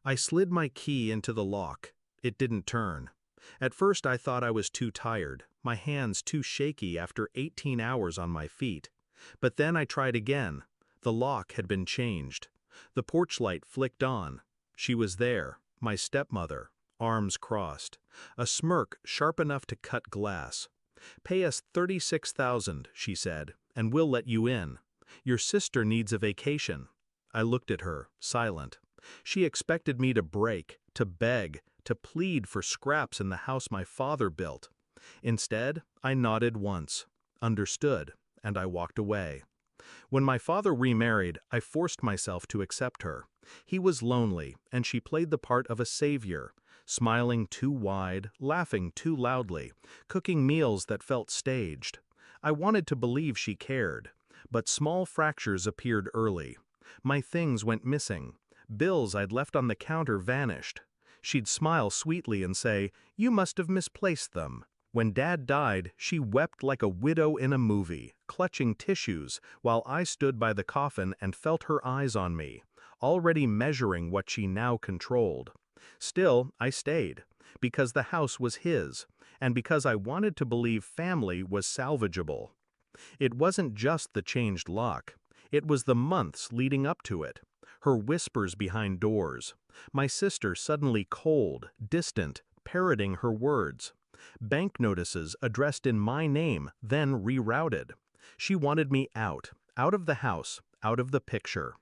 I slid my key into the lock. It didn't turn. At first I thought I was too tired, my hands too shaky after 18 hours on my feet. But then I tried again. The lock had been changed. The porch light flicked on. She was there, my stepmother, arms crossed, a smirk sharp enough to cut glass. "Pay us $36,000, she said, and we'll let you in. Your sister needs a vacation." I looked at her, silent. She expected me to break, to beg, to plead for scraps in the house my father built. Instead, I nodded once, understood, and I walked away. When my father remarried, I forced myself to accept her. He was lonely, and she played the part of a savior, smiling too wide, laughing too loudly, cooking meals that felt staged. I wanted to believe she cared, but small fractures appeared early. My things went missing. Bills I'd left on the counter vanished. She'd smile sweetly and say, "You must have misplaced them." When Dad died, she wept like a widow in a movie, clutching tissues, while I stood by the coffin and felt her eyes on me, already measuring what she now controlled. Still, I stayed, because the house was his, and because I wanted to believe family was salvageable. It wasn't just the changed lock. It was the months leading up to it. Her whispers behind doors. My sister suddenly cold, distant, parroting her words. Bank notices addressed in my name, then rerouted. She wanted me out of the house, out of the picture.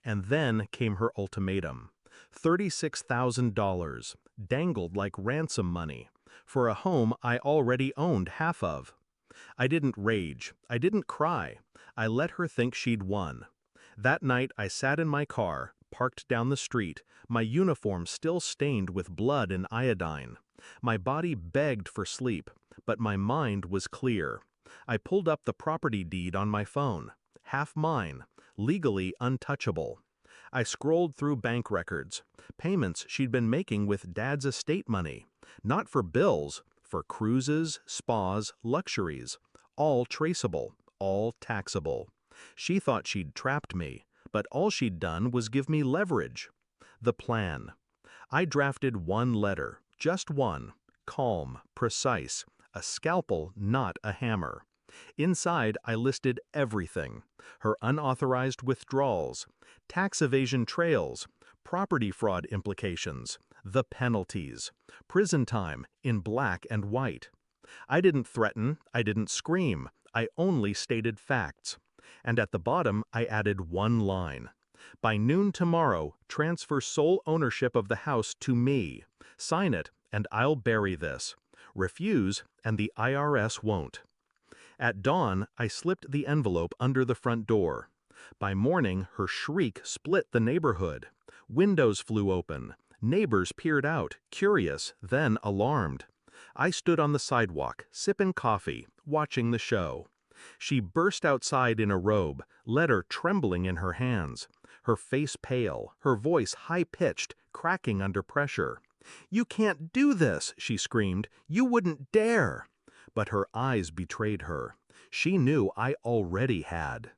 And then came her ultimatum. $36,000, dangled like ransom money, for a home I already owned half of. I didn't rage, I didn't cry. I let her think she'd won. That night I sat in my car, parked down the street, my uniform still stained with blood and iodine. My body begged for sleep, but my mind was clear. I pulled up the property deed on my phone, half mine, legally untouchable. I scrolled through bank records, payments she'd been making with Dad's estate money, not for bills, for cruises, spas, luxuries, all traceable, all taxable. She thought she'd trapped me, but all she'd done was give me leverage. The plan. I drafted one letter, just one, calm, precise, a scalpel, not a hammer. Inside, I listed everything: her unauthorized withdrawals, tax evasion trails, property fraud implications, the penalties, prison time in black and white. I didn't threaten, I didn't scream, I only stated facts. And at the bottom, I added one line. By noon tomorrow, transfer sole ownership of the house to me. Sign it, and I'll bury this. Refuse, and the IRS won't. At dawn, I slipped the envelope under the front door. By morning, her shriek split the neighborhood. Windows flew open. Neighbors peered out, curious, then alarmed. I stood on the sidewalk, sipping coffee, watching the show. She burst outside in a robe, letter trembling in her hands, her face pale, her voice high-pitched, cracking under pressure. "You can't do this," she screamed. "You wouldn't dare." But her eyes betrayed her. She knew I already had.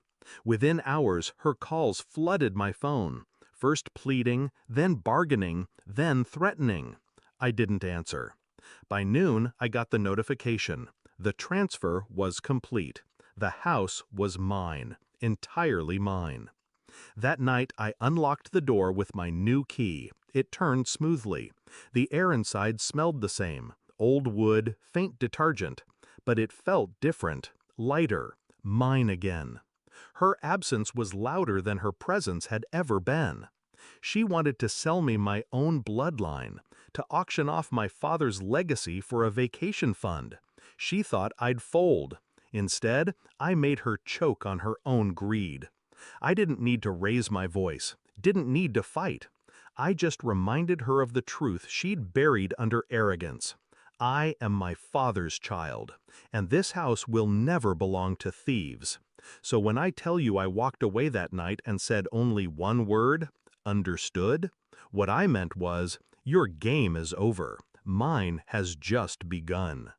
Within hours, her calls flooded my phone, first pleading, then bargaining, then threatening. I didn't answer. By noon, I got the notification. The transfer was complete. The house was mine, entirely mine. That night, I unlocked the door with my new key. It turned smoothly. The air inside smelled the same, old wood, faint detergent, but it felt different, lighter, mine again. Her absence was louder than her presence had ever been. She wanted to sell me my own bloodline, to auction off my father's legacy for a vacation fund. She thought I'd fold. Instead, I made her choke on her own greed. I didn't need to raise my voice, didn't need to fight. I just reminded her of the truth she'd buried under arrogance. I am my father's child, and this house will never belong to thieves. So when I tell you I walked away that night and said only one word, understood, what I meant was, your game is over. Mine has just begun.